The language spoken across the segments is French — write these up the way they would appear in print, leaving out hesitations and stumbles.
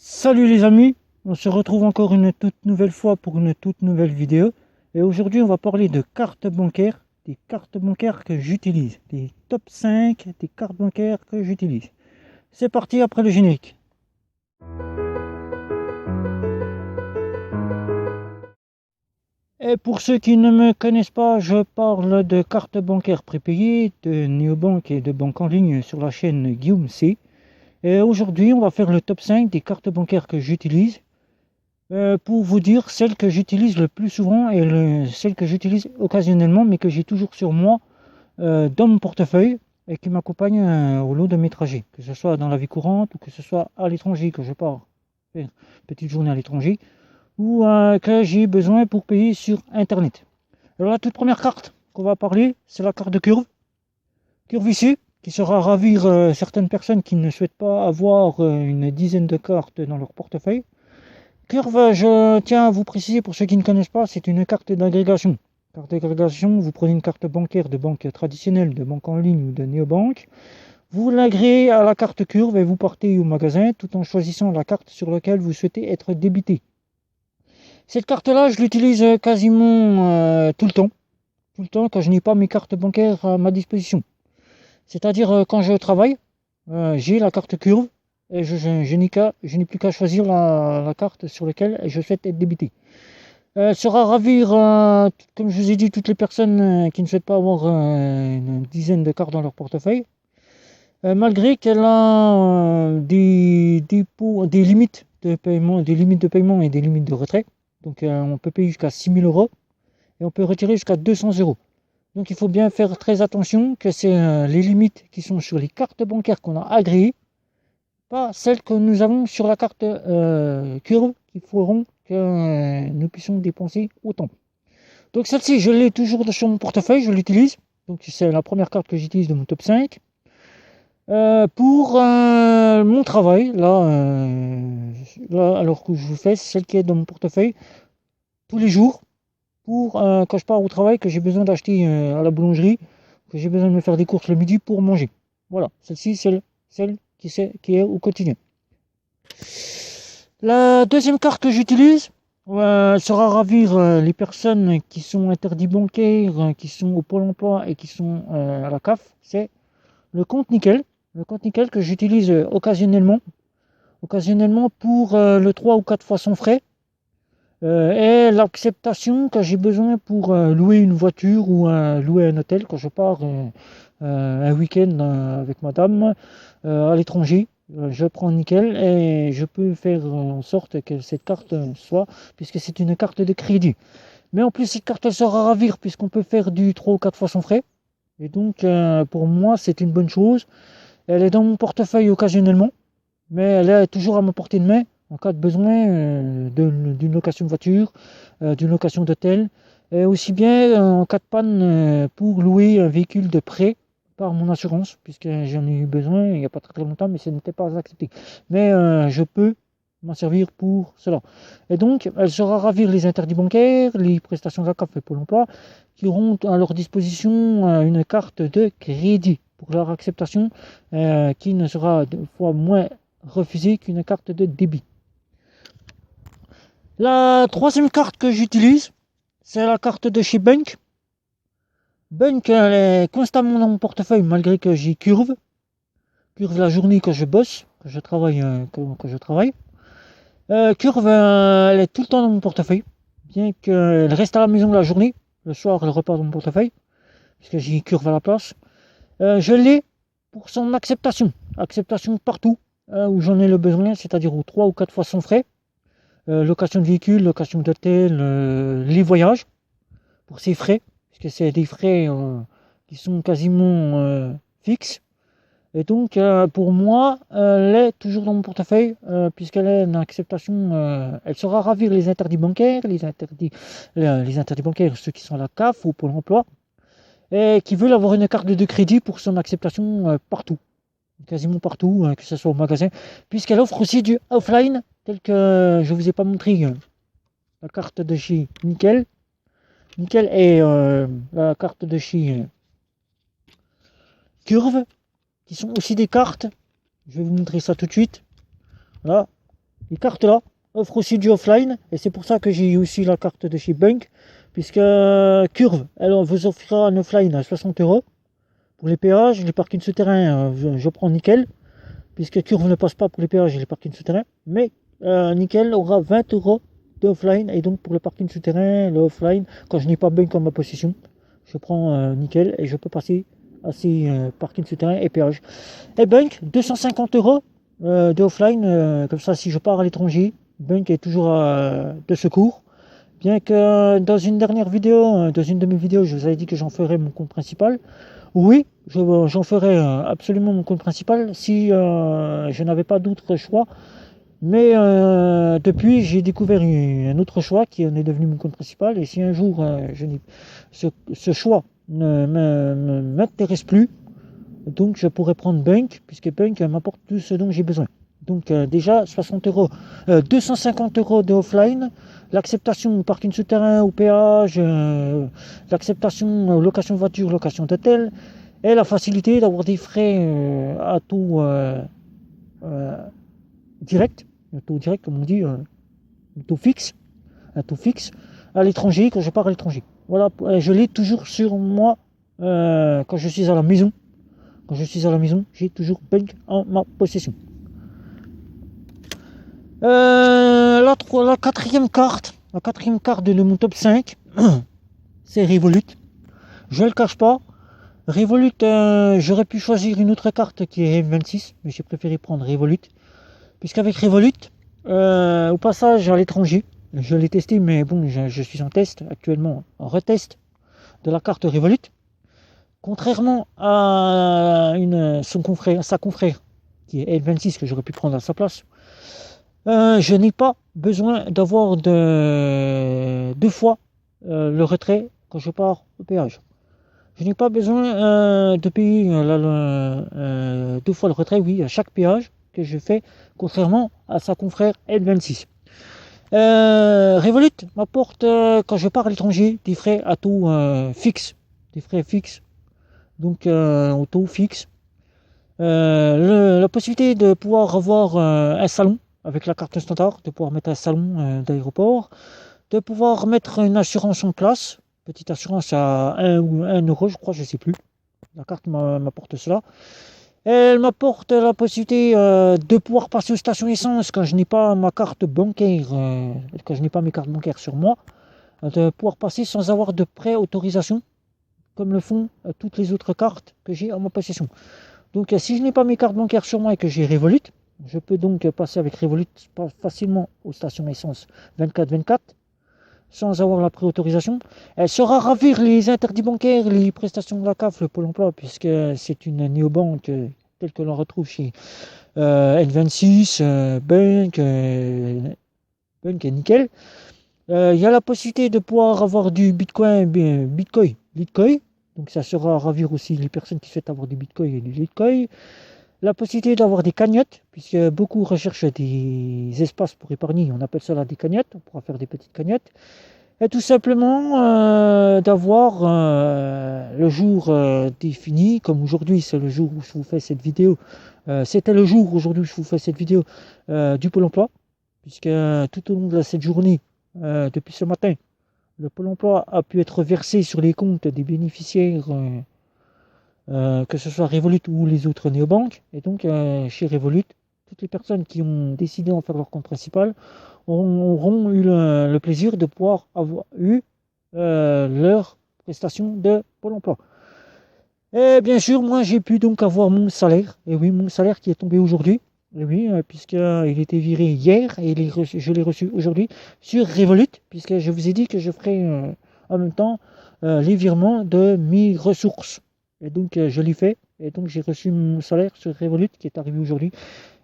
Salut les amis, on se retrouve encore une toute nouvelle fois pour une toute nouvelle vidéo. Et aujourd'hui on va parler de cartes bancaires, des cartes bancaires que j'utilise, des top 5 des cartes bancaires que j'utilise. C'est parti après le générique. Et pour ceux qui ne me connaissent pas, je parle de cartes bancaires prépayées, de néobanques et de banques en ligne sur la chaîne Guillaume C. Et aujourd'hui on va faire le top 5 des cartes bancaires que j'utilise. Pour vous dire celle que j'utilise le plus souvent et celle que j'utilise occasionnellement, mais que j'ai toujours sur moi dans mon portefeuille et qui m'accompagne au long de mes trajets, que ce soit dans la vie courante ou que ce soit à l'étranger, que je pars faire une petite journée à l'étranger ou que j'ai besoin pour payer sur Internet. Alors la toute première carte qu'on va parler, c'est la carte de Curve. Curve ici, qui sera ravir certaines personnes qui ne souhaitent pas avoir une dizaine de cartes dans leur portefeuille. Curve, je tiens à vous préciser pour ceux qui ne connaissent pas, c'est une carte d'agrégation. Carte d'agrégation, vous prenez une carte bancaire de banque traditionnelle, de banque en ligne ou de néobanque, vous l'agréez à la carte Curve et vous partez au magasin tout en choisissant la carte sur laquelle vous souhaitez être débité. Cette carte-là, je l'utilise quasiment tout le temps quand je n'ai pas mes cartes bancaires à ma disposition. C'est-à-dire quand je travaille, j'ai la carte Curve et je n'ai plus qu'à choisir la carte sur laquelle je souhaite être débité. Elle sera ravir, comme je vous ai dit, toutes les personnes qui ne souhaitent pas avoir une dizaine de cartes dans leur portefeuille, malgré qu'elle a des limites de paiement, et des limites de retrait. Donc on peut payer jusqu'à 6 000 euros et on peut retirer jusqu'à 200 euros. Donc il faut bien faire très attention que c'est les limites qui sont sur les cartes bancaires qu'on a agréées, pas celles que nous avons sur la carte Curve, qui feront que nous puissions dépenser autant. Donc celle-ci, je l'ai toujours sur mon portefeuille, je l'utilise. Donc c'est la première carte que j'utilise de mon top 5. Pour mon travail, là, alors que je vous fais, c'est celle qui est dans mon portefeuille tous les jours. Pour quand je pars au travail, que j'ai besoin d'acheter à la boulangerie, que j'ai besoin de me faire des courses le midi pour manger. Voilà, celle-ci, c'est celle qui est au quotidien. La deuxième carte que j'utilise sera ravir les personnes qui sont interdits bancaires, qui sont au Pôle emploi et qui sont à la CAF. C'est le compte Nickel. Le compte Nickel que j'utilise occasionnellement pour le 3 ou 4 fois sans frais. Et l'acceptation que j'ai besoin pour louer une voiture ou louer un hôtel quand je pars un week-end avec madame à l'étranger. Je prends Nickel et je peux faire en sorte que cette carte soit, puisque c'est une carte de crédit. Mais en plus, cette carte elle sera à ravir puisqu'on peut faire du 3 ou 4 fois sans frais. Et donc, pour moi, c'est une bonne chose. Elle est dans mon portefeuille occasionnellement, mais elle est toujours à ma portée de main en cas de besoin d'une location de voiture, d'une location d'hôtel, et aussi bien en cas de panne pour louer un véhicule de prêt par mon assurance, puisque j'en ai eu besoin il n'y a pas très longtemps, mais ce n'était pas accepté. Mais je peux m'en servir pour cela. Et donc, elle sera ravir les interdits bancaires, les prestations de la CAF et Pôle emploi, qui auront à leur disposition une carte de crédit pour leur acceptation, qui ne sera deux fois moins refusée qu'une carte de débit. La troisième carte que j'utilise, c'est la carte de chez Bank. Bank, elle est constamment dans mon portefeuille malgré que j'y curve. Curve la journée quand je bosse, quand je travaille. Curve, elle est tout le temps dans mon portefeuille. Bien qu'elle reste à la maison la journée, le soir elle repart dans mon portefeuille, puisque j'y curve à la place. Je l'ai pour son acceptation. Acceptation partout où j'en ai le besoin, c'est-à-dire aux 3 ou 4 fois sans frais. Location de véhicule, location d'hôtel, les voyages, pour ces frais, puisque c'est des frais qui sont quasiment fixes. Et donc, pour moi, elle est toujours dans mon portefeuille, puisqu'elle est une acceptation, elle saura ravir les interdits bancaires, les interdits bancaires, ceux qui sont à la CAF ou Pôle emploi, et qui veulent avoir une carte de crédit pour son acceptation partout, quasiment partout, que ce soit au magasin, puisqu'elle offre aussi du offline, tel que je ne vous ai pas montré la carte de chez Nickel. Nickel et la carte de chez Curve, qui sont aussi des cartes. Je vais vous montrer ça tout de suite. Voilà. les cartes là offrent aussi du offline, et c'est pour ça que j'ai aussi la carte de chez Bunk, puisque Curve, elle vous offrira un offline à 60 €. Pour les péages, les parkings souterrains, je prends Nickel, puisque Curve ne passe pas pour les péages et les parkings souterrains, mais Nickel aura 20 € d'offline, et donc pour le parking souterrain, le offline, quand je n'ai pas Bunk en ma possession, je prends Nickel et je peux passer à ces parkings souterrains et péages. Et Bunk, 250 € de offline, comme ça si je pars à l'étranger, Bunk est toujours de secours. Bien que dans une dernière vidéo, dans une de mes vidéos, je vous avais dit que j'en ferais mon compte principal. Oui, j'en ferai absolument mon compte principal si je n'avais pas d'autre choix. Mais depuis, j'ai découvert un autre choix qui en est devenu mon compte principal. Et si un jour ce choix ne m'intéresse plus, donc je pourrais prendre Bunk, puisque Bunk m'apporte tout ce dont j'ai besoin. Donc déjà 60 €, 250 € de offline, l'acceptation au parking souterrain, au péage, l'acceptation location de voiture, location d'hôtel, et la facilité d'avoir des frais à taux direct, comme on dit, un taux fixe à l'étranger quand je pars à l'étranger. Voilà, je l'ai toujours sur moi quand je suis à la maison. Quand je suis à la maison, j'ai toujours Bunk en ma possession. La quatrième carte de mon top 5, c'est Revolut. Je ne le cache pas. Revolut, j'aurais pu choisir une autre carte qui est M26, mais j'ai préféré prendre Revolut. Puisqu'avec Revolut, au passage à l'étranger, je l'ai testé, mais bon, je suis en test actuellement, en retest de la carte Revolut. Contrairement à sa confrère, qui est L26, que j'aurais pu prendre à sa place, je n'ai pas besoin d'avoir deux fois le retrait quand je pars au péage. Je n'ai pas besoin de payer deux fois le retrait, oui, à chaque péage que je fais, contrairement à sa confrère L26. Revolut m'apporte, quand je pars à l'étranger, des frais à taux fixe. Des frais fixes, donc au taux fixe. La possibilité de pouvoir avoir un salon avec la carte standard, de pouvoir mettre un salon d'aéroport, de pouvoir mettre une assurance en place, petite assurance à 1 ou 1 €, je crois, je ne sais plus. La carte m'apporte cela. Elle m'apporte la possibilité de pouvoir passer aux stations essence quand je n'ai pas ma carte bancaire, quand je n'ai pas mes cartes bancaires sur moi, de pouvoir passer sans avoir de pré-autorisation, comme le font toutes les autres cartes que j'ai en ma possession. Donc si je n'ai pas mes cartes bancaires sur moi et que j'ai Revolut, je peux donc passer avec Revolut facilement aux stations essence 24/24 sans avoir la préautorisation. Elle saura ravir les interdits bancaires, les prestations de la CAF, le Pôle emploi, puisque c'est une néobanque telle que l'on retrouve chez N26, Bunk et Nickel. Il y a la possibilité de pouvoir avoir du Bitcoin. Donc ça sera ravir aussi les personnes qui souhaitent avoir du Bitcoin et du Litecoin. La possibilité d'avoir des cagnottes, puisque beaucoup recherchent des espaces pour épargner, on appelle ça des cagnottes, on pourra faire des petites cagnottes. Et tout simplement d'avoir le jour défini, comme aujourd'hui c'est le jour où je vous fais cette vidéo, c'était le jour aujourd'hui où je vous fais cette vidéo du Pôle emploi, puisque tout au long de cette journée, depuis ce matin, le Pôle emploi a pu être versé sur les comptes des bénéficiaires, que ce soit Revolut ou les autres néobanques. Et donc, chez Revolut, toutes les personnes qui ont décidé d'en faire leur compte principal auront eu le plaisir de pouvoir avoir eu leur prestation de Pôle emploi. Et bien sûr, moi, j'ai pu donc avoir mon salaire. Et oui, mon salaire qui est tombé aujourd'hui. Et oui, puisqu'il était viré hier et je l'ai reçu aujourd'hui sur Revolut, puisque je vous ai dit que je ferai en même temps les virements de mes ressources. Et donc je l'ai fait, et donc j'ai reçu mon salaire sur Revolut qui est arrivé aujourd'hui.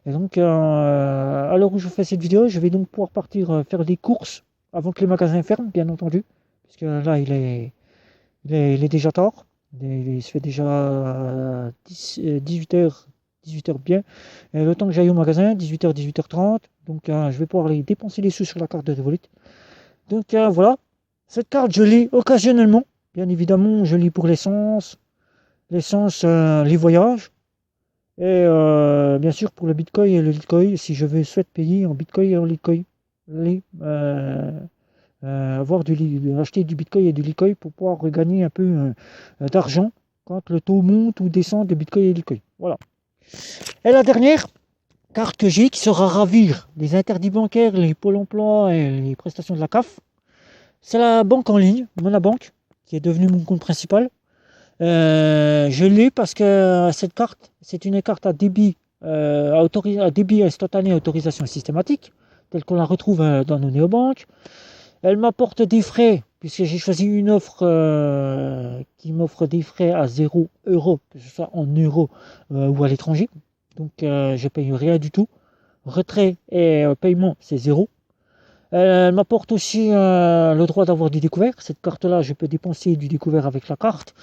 Et donc à l'heure où je fais cette vidéo, je vais donc pouvoir partir faire des courses avant que les magasins ferment, bien entendu, puisque là il est déjà tard. Il se fait déjà 18h bien. Et le temps que j'aille au magasin, 18h, 18h30. Donc je vais pouvoir aller dépenser les sous sur la carte de Revolut. Donc voilà, cette carte je l'ai occasionnellement. Bien évidemment, je l'ai pour l'essence, les voyages. Et bien sûr, pour le Bitcoin et le Litecoin, si je veux souhaite payer en Bitcoin et en Litecoin, les, acheter du Bitcoin et du Litecoin pour pouvoir regagner un peu d'argent quand le taux monte ou descend de Bitcoin et Litecoin. Voilà. Et la dernière carte que j'ai qui sera ravir les interdits bancaires, les pôles emploi et les prestations de la CAF, c'est la banque en ligne, Monabank, qui est devenue mon compte principal. Je l'ai parce que cette carte, c'est une carte à débit, à débit instantané à autorisation systématique, telle qu'on la retrouve dans nos néobanques. Elle m'apporte des frais, puisque j'ai choisi une offre qui m'offre des frais à 0 €, que ce soit en euros ou à l'étranger. Donc je paye rien du tout. Retrait et paiement, c'est 0. Elle m'apporte aussi le droit d'avoir du découvert. Cette carte-là, je peux dépenser du découvert avec la carte.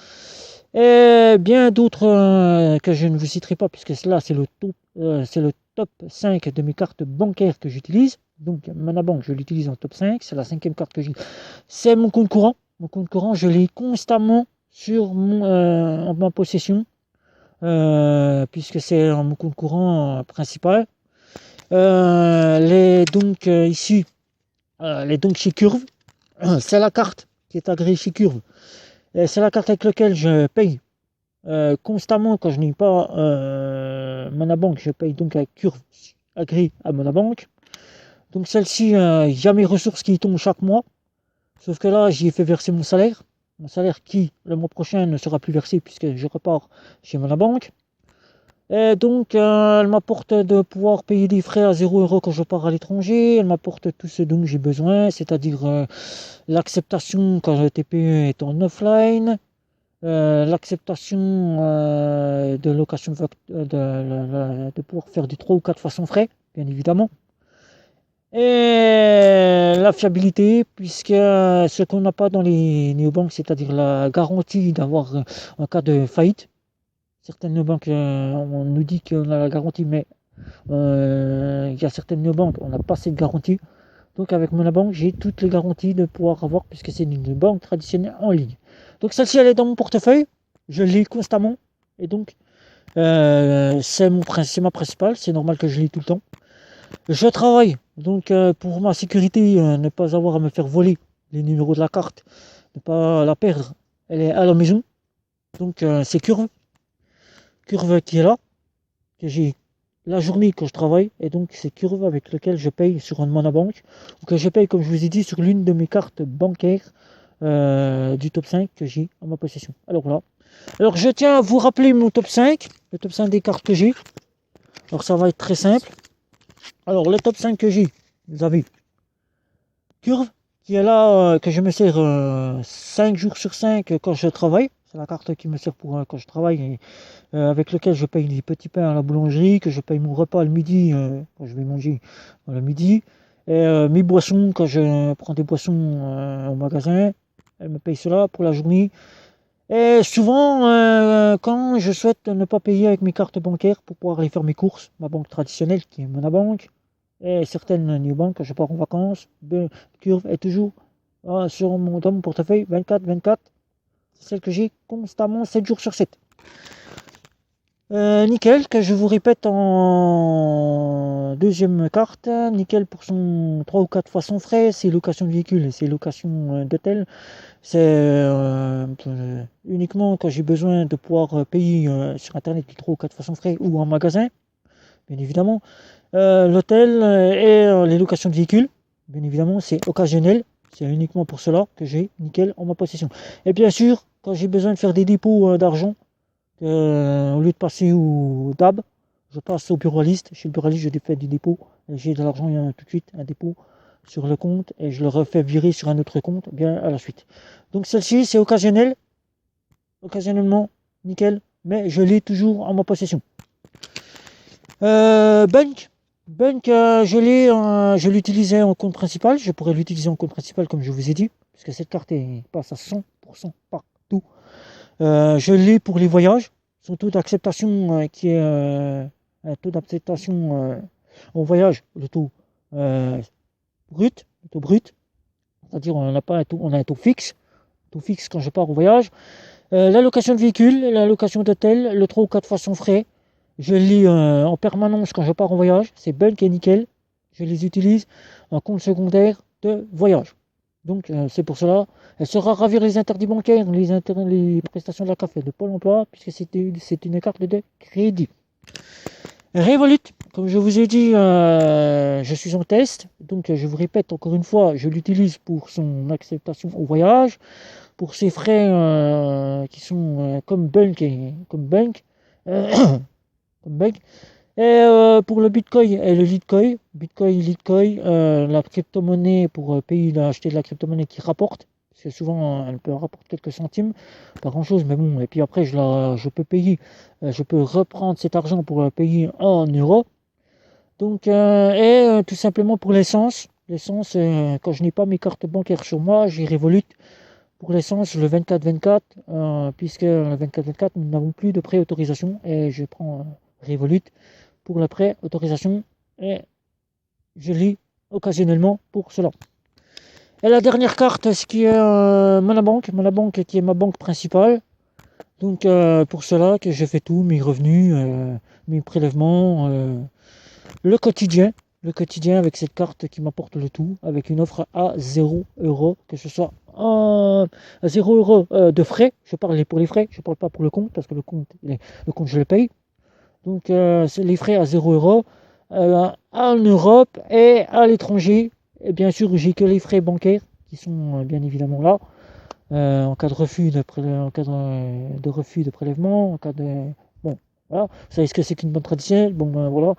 Et bien d'autres que je ne vous citerai pas, puisque cela, c'est le top 5 de mes cartes bancaires que j'utilise. Donc, Monabank, je l'utilise en top 5. C'est la cinquième carte que j'ai. C'est mon compte courant. Mon compte courant, je l'ai constamment en ma possession, puisque c'est mon compte courant principal. Ici, les donc chez Curve, c'est la carte qui est agréée chez Curve. Et c'est la carte avec laquelle je paye constamment quand je n'ai pas Monabank. Je paye donc avec Curve agréée à Monabank. Donc celle-ci, il y a mes ressources qui y tombent chaque mois. Sauf que là, j'y ai fait verser mon salaire. Mon salaire qui, le mois prochain, ne sera plus versé puisque je repars chez Monabank. Et donc, elle m'apporte de pouvoir payer des frais à 0 € quand je pars à l'étranger. Elle m'apporte tout ce dont j'ai besoin, c'est-à-dire l'acceptation quand le TPE est en offline, l'acceptation de location de pouvoir faire du 3 ou 4 fois sans frais, bien évidemment. Et la fiabilité, puisque ce qu'on n'a pas dans les néobanques, c'est-à-dire la garantie d'avoir en cas de faillite. Certaines néobanques, on nous dit qu'on a la garantie, mais il y a certaines néobanques, on n'a pas cette garantie. Donc avec Monabank, j'ai toutes les garanties de pouvoir avoir, puisque c'est une banque traditionnelle en ligne. Donc celle-ci, elle est dans mon portefeuille, je lis constamment, et donc c'est ma principale, c'est normal que je lis tout le temps. Je travaille, donc pour ma sécurité, ne pas avoir à me faire voler les numéros de la carte, ne pas la perdre, elle est à la maison, donc c'est Curve qui est là, que j'ai la journée quand je travaille, et donc c'est Curve avec lequel je paye sur un Monabank, ou que je paye, comme je vous ai dit, sur l'une de mes cartes bancaires du top 5 que j'ai en ma possession. Alors voilà. Alors je tiens à vous rappeler mon top 5, le top 5 des cartes que j'ai. Alors ça va être très simple. Alors le top 5 que j'ai, vous avez Curve, qui est là, que je me sers 5 jours sur 5 quand je travaille. C'est la carte qui me sert pour quand je travaille, et avec lequel je paye les petits pains à la boulangerie, que je paye mon repas le midi quand je vais manger le midi, et mes boissons quand je prends des boissons au magasin. Elle me paye cela pour la journée. Et souvent, quand je souhaite ne pas payer avec mes cartes bancaires pour pouvoir aller faire mes courses, ma banque traditionnelle qui est Monabank, et certaines néobanques, quand je pars en vacances, Curve est toujours dans mon portefeuille 24/24. C'est celle que j'ai constamment 7 jours sur 7. Nickel, que je vous répète en deuxième carte. Nickel pour son 3 ou 4 fois son frais, c'est location de véhicule et c'est location d'hôtel. C'est uniquement quand j'ai besoin de pouvoir payer sur internet 3 ou 4 fois son frais ou en magasin, bien évidemment. L'hôtel et les locations de véhicules, bien évidemment, c'est occasionnel. C'est uniquement pour cela que j'ai Nickel en ma possession. Et bien sûr, quand j'ai besoin de faire des dépôts d'argent, au lieu de passer au DAB, je passe au buraliste. Chez le buraliste, je fais du dépôt. J'ai de l'argent, il y a tout de suite un dépôt sur le compte et je le refais virer sur un autre compte bien à la suite. Donc celle-ci, c'est occasionnel. Occasionnellement, nickel. Mais je l'ai toujours en ma possession. Bank, je l'utilisais en compte principal. Je pourrais l'utiliser en compte principal comme je vous ai dit, puisque cette carte passe à 100% partout. Je l'ai pour les voyages. Son taux d'acceptation qui est un taux d'acceptation en voyage, le taux brut, c'est-à-dire on n'a pas un taux, on a un taux fixe quand je pars au voyage. La location de véhicule, la location d'hôtel, le 3 ou 4 fois sans frais, Je lis en permanence quand je pars en voyage. C'est Bunk et nickel. Je les utilise en compte secondaire de voyage. Donc c'est pour cela. Elle sera ravir les interdits bancaires, les prestations de la CAF et de Pôle emploi, puisque c'est une carte de crédit. Revolut, comme je vous ai dit, je suis en test. Donc je vous répète encore une fois, je l'utilise pour son acceptation au voyage, pour ses frais qui sont comme Bunk comme Bunk. Et pour le Bitcoin et le Litecoin, la crypto-monnaie pour payer acheter de la crypto-monnaie qui rapporte, parce que souvent elle peut rapporter quelques centimes, pas grand-chose, mais bon. Et puis après je peux payer, je peux reprendre cet argent pour payer en euros. Donc tout simplement pour l'essence, quand je n'ai pas mes cartes bancaires sur moi, j'ai Revolut pour l'essence le 24-24, puisque le 24-24 nous n'avons plus de préautorisation et je prends Revolut pour la pré-autorisation et je lis occasionnellement pour cela. Et la dernière carte, ce qui est Monabank qui est ma banque principale. Donc pour cela que je fais tout, mes revenus, mes prélèvements, le quotidien avec cette carte qui m'apporte le tout, avec une offre à 0 €, que ce soit à 0 € de frais. Je parle pour les frais, je ne parle pas pour le compte, parce que le compte je le paye. Donc c'est les frais à 0 € en Europe et à l'étranger. Et bien sûr, j'ai que les frais bancaires qui sont bien évidemment là. En cas de refus de refus de prélèvement, en cas de bon, voilà, vous savez ce que c'est qu'une banque traditionnelle. Bon ben voilà,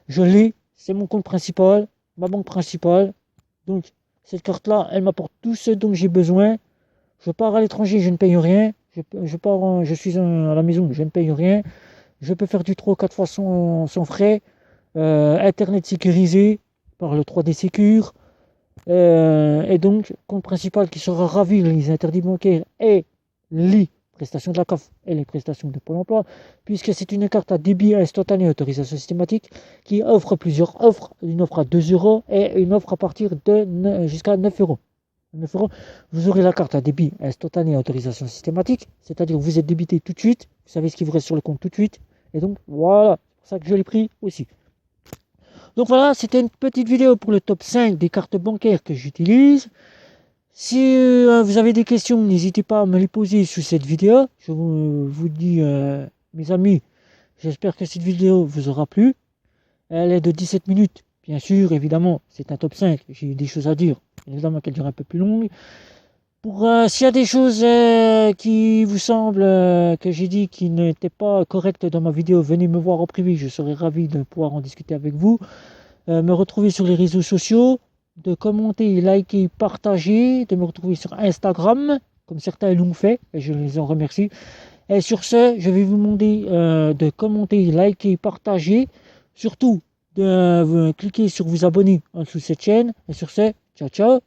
je l'ai, c'est mon compte principal, ma banque principale. Donc cette carte-là, elle m'apporte tout ce dont j'ai besoin. Je pars à l'étranger, je ne paye rien. Je suis à la maison, je ne paye rien. Je peux faire du 3 ou 4 fois sans frais. Internet sécurisé par le 3D Secure. Et donc, compte principal qui sera ravi les interdits bancaires et les prestations de la CAF et les prestations de Pôle emploi, puisque c'est une carte à débit instantané autorisation systématique qui offre plusieurs offres, une offre à 2 € et une offre à partir de jusqu'à 9 €. 9 €, vous aurez la carte à débit instantané autorisation systématique, c'est-à-dire que vous êtes débité tout de suite, vous savez ce qui vous reste sur le compte tout de suite, et donc voilà, c'est pour ça que je l'ai pris aussi. Donc voilà, c'était une petite vidéo pour le top 5 des cartes bancaires que j'utilise. Si vous avez des questions, n'hésitez pas à me les poser sous cette vidéo. Je vous dis, mes amis, j'espère que cette vidéo vous aura plu. Elle est de 17 minutes. Bien sûr, évidemment, c'est un top 5. J'ai des choses à dire. Évidemment qu'elle dure un peu plus longue. S'il y a des choses qui vous semblent que j'ai dit qui n'étaient pas correctes dans ma vidéo, venez me voir en privé. Je serai ravi de pouvoir en discuter avec vous. Me retrouver sur les réseaux sociaux, de commenter, liker, partager, de me retrouver sur Instagram, comme certains l'ont fait, et je les en remercie. Et sur ce, je vais vous demander de commenter, liker, partager, surtout de cliquer sur vous abonner en dessous de cette chaîne. Et sur ce, ciao ciao.